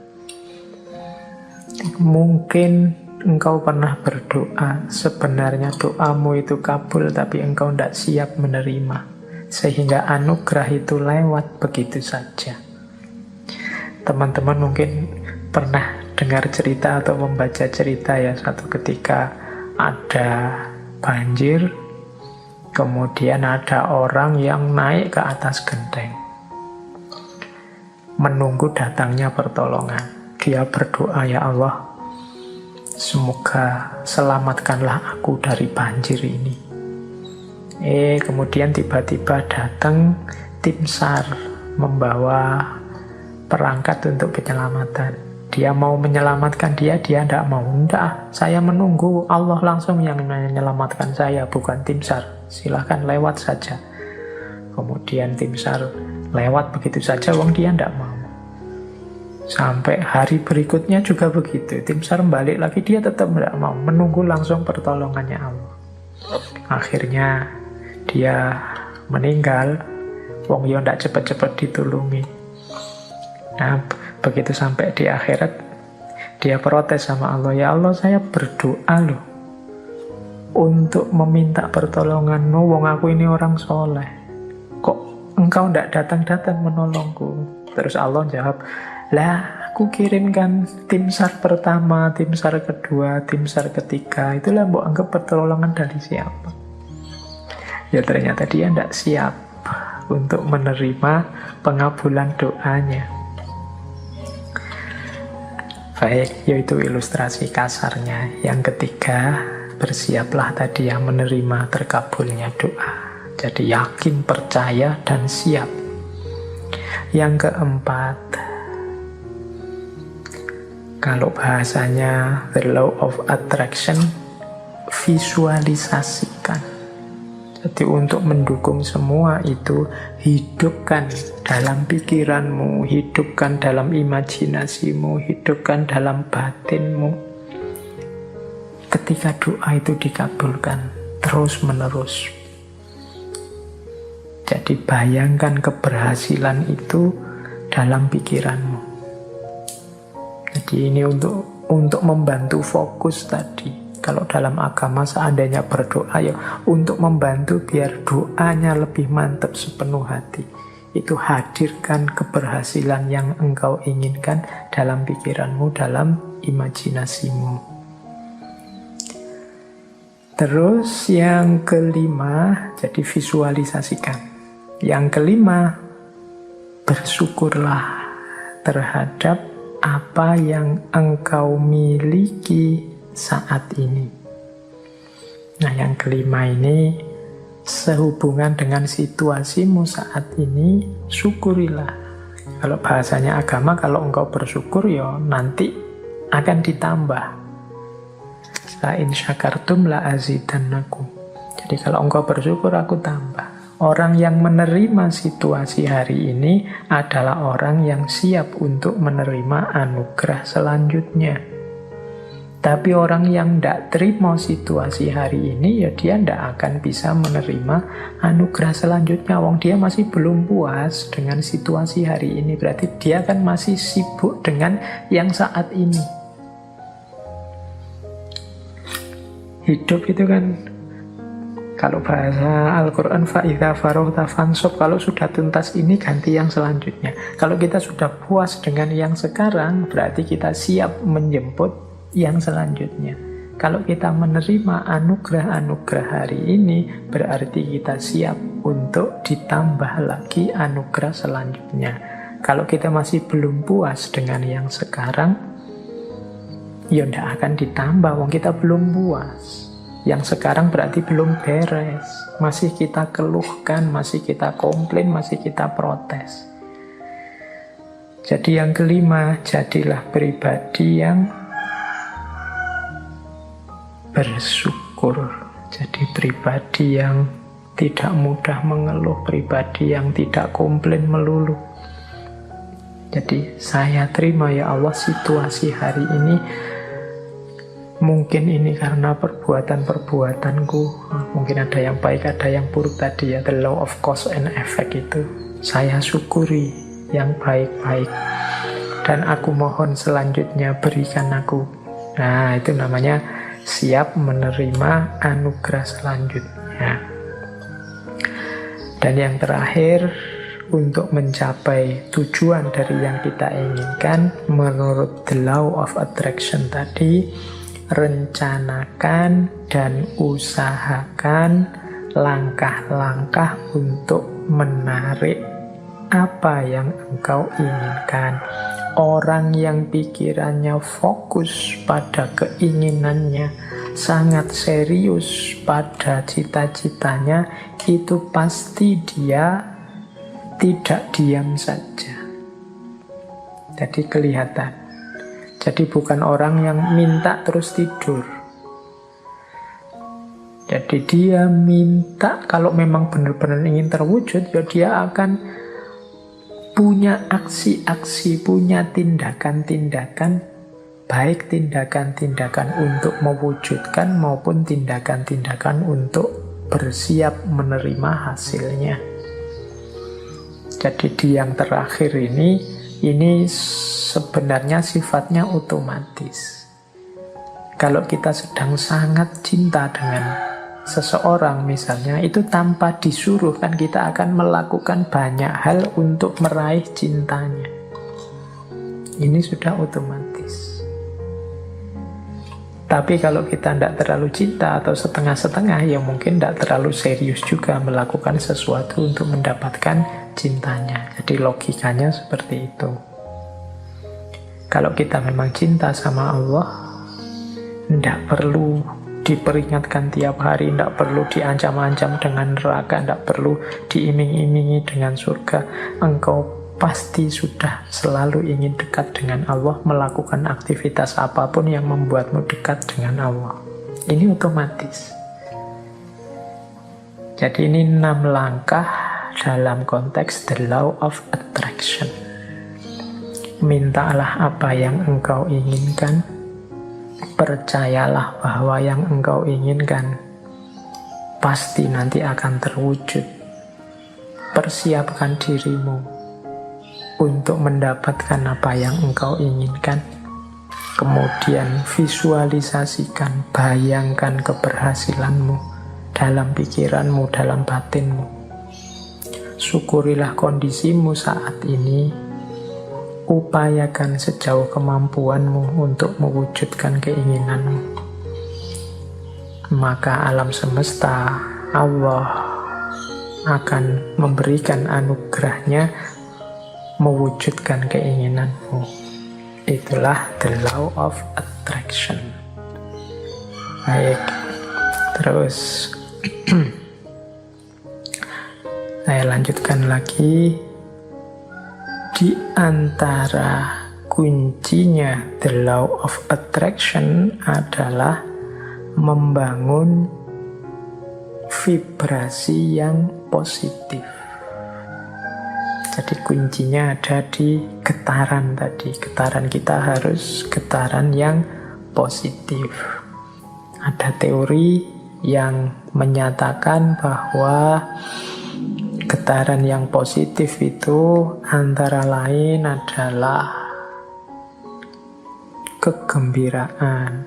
Mungkin engkau pernah berdoa, sebenarnya doamu itu kabul, tapi engkau tidak siap menerima. Sehingga anugerah itu lewat begitu saja. Teman-teman mungkin pernah dengar cerita atau membaca cerita ya, suatu ketika ada banjir, kemudian ada orang yang naik ke atas genteng, menunggu datangnya pertolongan. Dia berdoa, ya Allah, semoga selamatkanlah aku dari banjir ini. Kemudian tiba-tiba datang tim SAR membawa perangkat untuk penyelamatan. Dia mau menyelamatkan dia tidak mau. Enggak, saya menunggu Allah langsung yang menyelamatkan saya, bukan tim SAR. Silahkan lewat saja. Kemudian tim SAR lewat begitu saja, wong dia tidak mau. Sampai hari berikutnya juga begitu. Tim SAR balik lagi, dia tetap tidak mau. Menunggu langsung pertolongannya Allah. Akhirnya dia meninggal. Wong yo tidak cepat-cepat ditulungi. Nah, begitu sampai di akhirat, dia protes sama Allah. Ya Allah, saya berdoa loh untuk meminta pertolongan-Mu. Wong aku ini orang soleh. Kok engkau tidak datang-datang menolongku? Terus Allah jawab, lah aku kirimkan tim SAR pertama, tim SAR kedua, tim SAR ketiga. Itulah mbok anggap pertolongan dari siapa? Ya ternyata dia tidak siap untuk menerima pengabulan doanya. Baik, yaitu ilustrasi kasarnya. Yang ketiga, bersiaplah tadi yang menerima terkabulnya doa. Jadi yakin, percaya, dan siap. Yang keempat, kalau bahasanya the law of attraction, visualisasikan. Jadi untuk mendukung semua itu, hidupkan dalam pikiranmu, hidupkan dalam imajinasimu, hidupkan dalam batinmu. Ketika doa itu dikabulkan terus menerus. Jadi bayangkan keberhasilan itu dalam pikiranmu. Jadi ini untuk membantu fokus tadi. Kalau dalam agama seandainya berdoa ya untuk membantu biar doanya lebih mantap sepenuh hati. Itu hadirkan keberhasilan yang engkau inginkan dalam pikiranmu, dalam imajinasimu. Terus yang kelima, jadi visualisasikan. Yang kelima, bersyukurlah terhadap apa yang engkau miliki saat ini. Nah, yang kelima ini sehubungan dengan situasimu saat ini, syukurilah. Kalau bahasanya agama, kalau engkau bersyukur ya nanti akan ditambah. La in syakartum la azidannakum. Jadi kalau engkau bersyukur, aku tambah. Orang yang menerima situasi hari ini adalah orang yang siap untuk menerima anugerah selanjutnya. Tapi orang yang tidak terima situasi hari ini, ya dia tidak akan bisa menerima anugerah selanjutnya. Wong dia masih belum puas dengan situasi hari ini. Berarti dia kan masih sibuk dengan yang saat ini. Hidup itu kan, kalau bahasa Al-Quran, fa'idha farohta fansob, kalau sudah tuntas ini ganti yang selanjutnya. Kalau kita sudah puas dengan yang sekarang, berarti kita siap menjemput yang selanjutnya. Kalau kita menerima anugerah-anugerah hari ini, berarti kita siap untuk ditambah lagi anugerah selanjutnya. Kalau kita masih belum puas dengan yang sekarang, ya tidak akan ditambah, wong kita belum puas. Yang sekarang berarti belum beres, masih kita keluhkan, masih kita komplain, masih kita protes. Jadi yang kelima, jadilah pribadi yang bersyukur. Jadi pribadi yang tidak mudah mengeluh, pribadi yang tidak komplain melulu. Jadi saya terima ya Allah situasi hari ini. Mungkin ini karena perbuatan-perbuatanku. Mungkin ada yang baik, ada yang buruk tadi ya. The law of cause and effect itu. Saya syukuri yang baik-baik. Dan aku mohon selanjutnya berikan aku. Nah, itu namanya siap menerima anugerah selanjutnya. Dan yang terakhir, untuk mencapai tujuan dari yang kita inginkan, menurut the law of attraction tadi, rencanakan dan usahakan langkah-langkah untuk menarik apa yang engkau inginkan. Orang yang pikirannya fokus pada keinginannya, sangat serius pada cita-citanya, itu pasti dia tidak diam saja. Jadi kelihatan. Jadi bukan orang yang minta terus tidur. Jadi dia minta, kalau memang benar-benar ingin terwujud, ya dia akan punya aksi-aksi, punya tindakan-tindakan, baik tindakan-tindakan untuk mewujudkan maupun tindakan-tindakan untuk bersiap menerima hasilnya. Jadi di yang terakhir ini sebenarnya sifatnya otomatis. Kalau kita sedang sangat cinta dengan seseorang misalnya, itu tanpa disuruh kan kita akan melakukan banyak hal untuk meraih cintanya. Ini sudah otomatis. Tapi kalau kita tidak terlalu cinta atau setengah-setengah, ya mungkin tidak terlalu serius juga melakukan sesuatu untuk mendapatkan cintanya. Jadi logikanya seperti itu. Kalau kita memang cinta sama Allah, tidak perlu diperingatkan tiap hari, tidak perlu diancam-ancam dengan neraka, tidak perlu diiming-imingi dengan surga. Engkau pasti sudah selalu ingin dekat dengan Allah, melakukan aktivitas apapun yang membuatmu dekat dengan Allah. Ini otomatis. Jadi ini 6 langkah dalam konteks the law of attraction. Mintalah apa yang engkau inginkan, percayalah bahwa yang engkau inginkan pasti nanti akan terwujud. Persiapkan dirimu untuk mendapatkan apa yang engkau inginkan. Kemudian visualisasikan, bayangkan keberhasilanmu dalam pikiranmu, dalam batinmu. Syukurilah kondisimu saat ini. Upayakan sejauh kemampuanmu untuk mewujudkan keinginanmu. Maka alam semesta, Allah akan memberikan anugerahnya mewujudkan keinginanmu. Itulah the law of attraction. Baik, terus saya lanjutkan lagi. Di antara kuncinya the law of attraction adalah membangun vibrasi yang positif. Jadi kuncinya ada di getaran tadi. Getaran kita harus getaran yang positif. Ada teori yang menyatakan bahwa getaran yang positif itu antara lain adalah kegembiraan,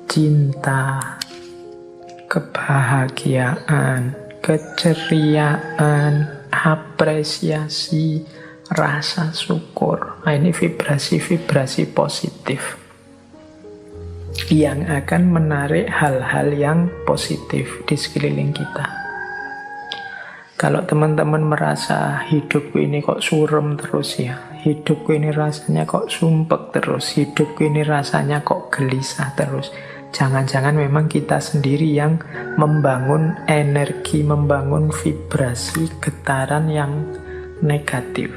cinta, kebahagiaan, keceriaan, apresiasi, rasa syukur. Nah, ini vibrasi-vibrasi positif yang akan menarik hal-hal yang positif di sekeliling kita. Kalau teman-teman merasa hidupku ini kok suram terus ya, hidupku ini rasanya kok sumpek terus, hidupku ini rasanya kok gelisah terus, jangan-jangan memang kita sendiri yang membangun energi, membangun vibrasi getaran yang negatif.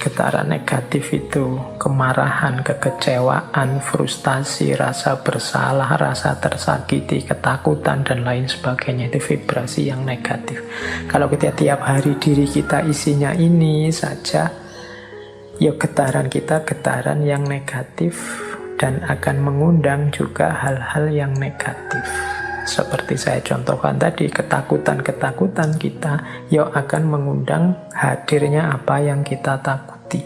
Getaran negatif itu kemarahan, kekecewaan, frustasi, rasa bersalah, rasa tersakiti, ketakutan, dan lain sebagainya. Itu vibrasi yang negatif. Kalau kita tiap hari diri kita isinya ini saja, ya getaran kita getaran yang negatif dan akan mengundang juga hal-hal yang negatif. Seperti saya contohkan tadi, ketakutan-ketakutan kita ya akan mengundang hadirnya apa yang kita takuti.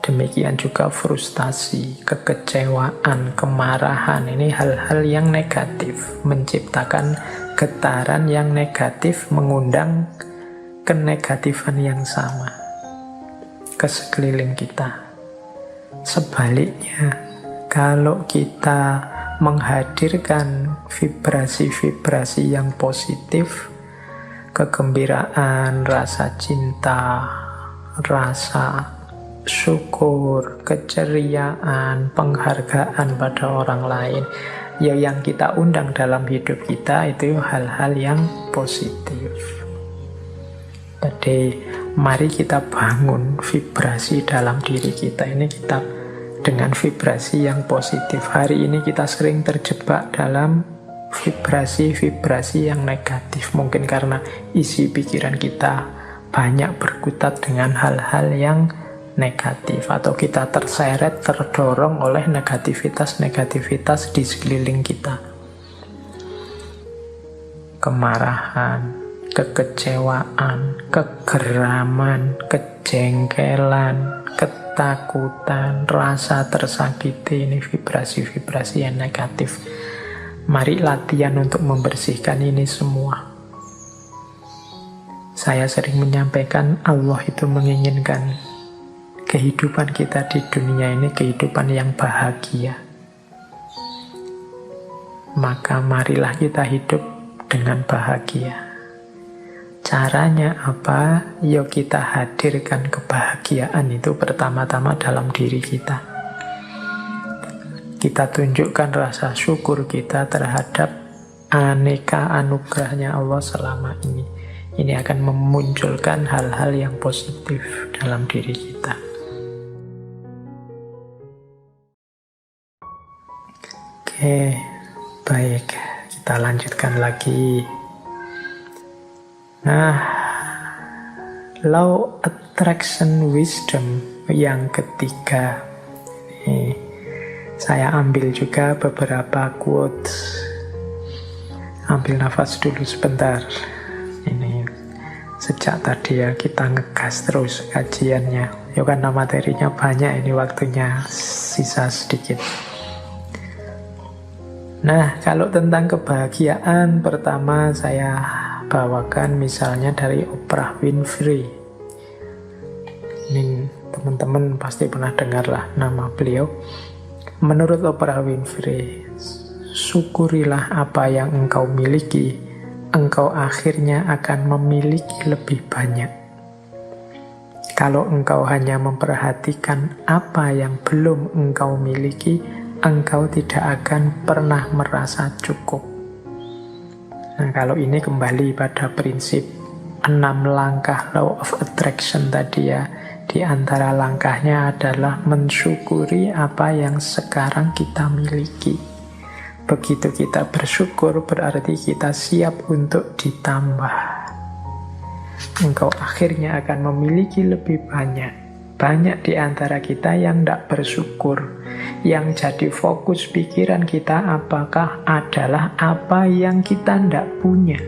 Demikian juga frustasi, kekecewaan, kemarahan, ini hal-hal yang negatif, menciptakan getaran yang negatif, mengundang kenegatifan yang sama ke sekeliling kita. Sebaliknya, kalau kita menghadirkan vibrasi-vibrasi yang positif, kegembiraan, rasa cinta, rasa syukur, keceriaan, penghargaan pada orang lain, ya yang kita undang dalam hidup kita itu hal-hal yang positif. Jadi mari kita bangun vibrasi dalam diri kita ini, kita dengan vibrasi yang positif. Hari ini kita sering terjebak dalam vibrasi-vibrasi yang negatif. Mungkin karena isi pikiran kita banyak berkutat dengan hal-hal yang negatif, atau kita terseret, terdorong oleh negativitas-negativitas di sekeliling kita. Kemarahan, kekecewaan, kegeraman, kejengkelan, ketakutan, rasa tersakiti, ini vibrasi-vibrasi yang negatif. Mari latihan untuk membersihkan ini semua. Saya sering menyampaikan Allah itu menginginkan kehidupan kita di dunia ini kehidupan yang bahagia. Maka marilah kita hidup dengan bahagia. Caranya apa? Yuk kita hadirkan kebahagiaan itu pertama-tama dalam diri kita. Kita tunjukkan rasa syukur kita terhadap aneka anugerahnya Allah selama ini. Ini akan memunculkan hal-hal yang positif dalam diri kita. Oke, baik. Kita lanjutkan lagi. Nah, law attraction wisdom yang ketiga. Ini saya ambil juga beberapa quotes. Ambil nafas dulu sebentar. Ini sejak tadi ya kita ngegas terus kajiannya. Ya karena materinya banyak, ini waktunya sisa sedikit. Nah, kalau tentang kebahagiaan, pertama saya bawakan misalnya dari Oprah Winfrey. Ini teman-teman pasti pernah dengar lah nama beliau. Menurut Oprah Winfrey, syukurilah apa yang engkau miliki, engkau akhirnya akan memiliki lebih banyak. Kalau engkau hanya memperhatikan apa yang belum engkau miliki, engkau tidak akan pernah merasa cukup. Nah, kalau ini kembali pada prinsip 6 langkah law of attraction tadi ya. Di antara langkahnya adalah mensyukuri apa yang sekarang kita miliki. Begitu kita bersyukur, berarti kita siap untuk ditambah. Engkau akhirnya akan memiliki lebih banyak. Banyak di antara kita yang tidak bersyukur. Yang jadi fokus pikiran kita apakah adalah apa yang kita tidak punya.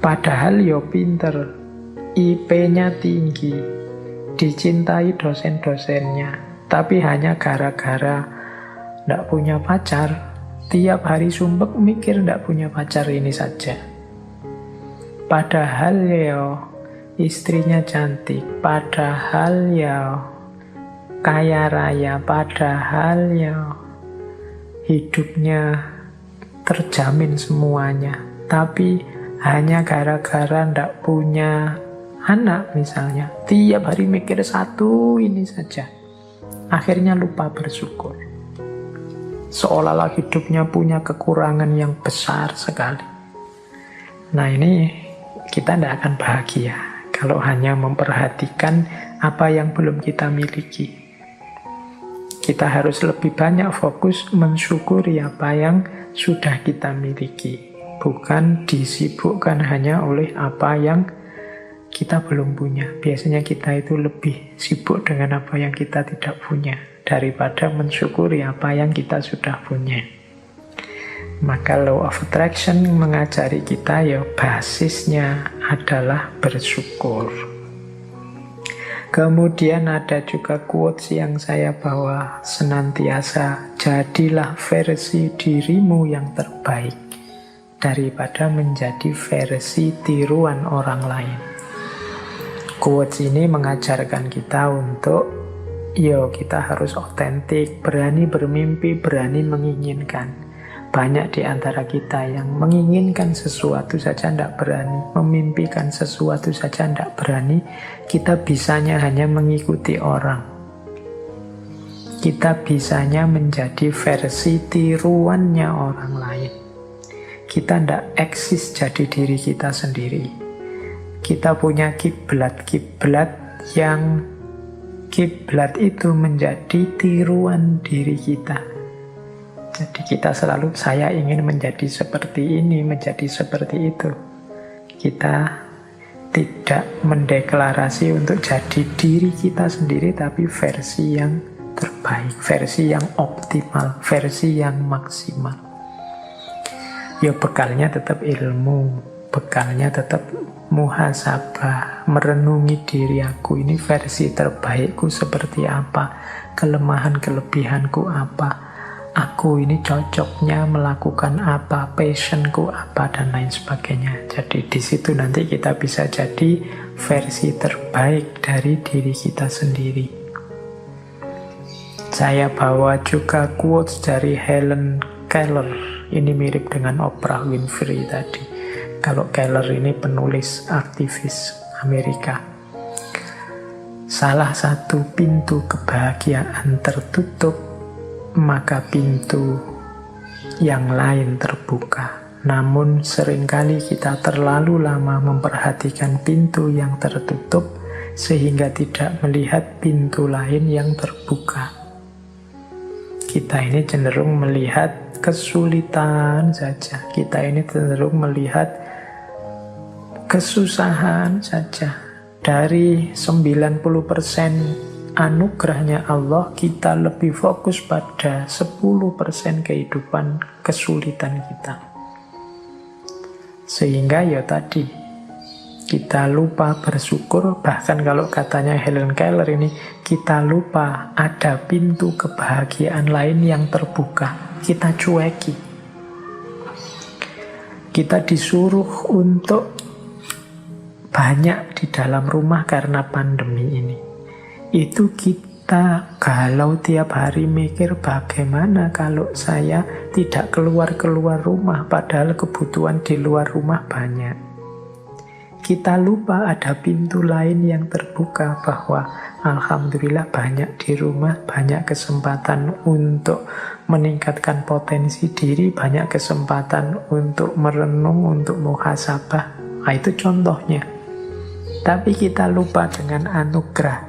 Padahal yo pinter, IP-nya tinggi, dicintai dosen-dosennya, tapi hanya gara-gara tidak punya pacar, tiap hari sumpek mikir tidak punya pacar ini saja. Padahal yo istrinya cantik, padahal ya kaya raya, padahal ya hidupnya terjamin semuanya. Tapi hanya gara-gara ndak punya anak misalnya, tiap hari mikir satu ini saja, akhirnya lupa bersyukur. Seolah-olah hidupnya punya kekurangan yang besar sekali. Nah ini kita tidak akan bahagia. kalau hanya memperhatikan apa yang belum kita miliki. Kita harus lebih banyak fokus mensyukuri apa yang sudah kita miliki, bukan disibukkan hanya oleh apa yang kita belum punya. Biasanya kita itu lebih sibuk dengan apa yang kita tidak punya daripada mensyukuri apa yang kita sudah punya. Maka law of attraction mengajari kita ya basisnya adalah bersyukur. Kemudian ada juga quotes yang saya bawa senantiasa, jadilah versi dirimu yang terbaik daripada menjadi versi tiruan orang lain. Quotes ini mengajarkan kita untuk kita harus otentik, berani bermimpi, berani menginginkan. Banyak di antara kita yang menginginkan sesuatu saja tidak berani, memimpikan sesuatu saja tidak berani. Kita bisanya hanya mengikuti orang. Kita bisanya menjadi versi tiruannya orang lain. Kita tidak eksis jadi diri kita sendiri. Kita punya kiblat yang kiblat itu menjadi tiruan diri kita. Jadi kita selalu, saya ingin menjadi seperti ini, menjadi seperti itu. Kita tidak mendeklarasi untuk jadi diri kita sendiri, tapi versi yang terbaik, versi yang optimal, versi yang maksimal. Ya bekalnya tetap ilmu, bekalnya tetap muhasabah, merenungi diri aku, ini versi terbaikku seperti apa, kelemahan kelebihanku apa, aku ini cocoknya melakukan apa, passionku apa, dan lain sebagainya. Jadi di situ nanti kita bisa jadi versi terbaik dari diri kita sendiri. Saya bawa juga quotes dari Helen Keller. Ini mirip dengan Oprah Winfrey tadi. Kalau Keller ini penulis aktivis Amerika. Salah satu pintu kebahagiaan tertutup, maka pintu yang lain terbuka. Namun seringkali kita terlalu lama memperhatikan pintu yang tertutup sehingga tidak melihat pintu lain yang terbuka. Kita ini cenderung melihat kesulitan saja. Kita ini cenderung melihat kesusahan saja. Dari 90% anugerahnya Allah, kita lebih fokus pada 10% kehidupan kesulitan kita. Sehingga ya tadi, kita lupa bersyukur. Bahkan kalau katanya Helen Keller ini, kita lupa ada pintu kebahagiaan lain yang terbuka. Kita cueki. Kita disuruh untuk banyak di dalam rumah karena pandemi ini. Itu kita galau tiap hari mikir bagaimana kalau saya tidak keluar-keluar rumah padahal kebutuhan di luar rumah banyak. Kita lupa ada pintu lain yang terbuka bahwa alhamdulillah banyak di rumah, banyak kesempatan untuk meningkatkan potensi diri, banyak kesempatan untuk merenung, untuk muhasabah. Nah, itu contohnya. Tapi kita lupa dengan anugerah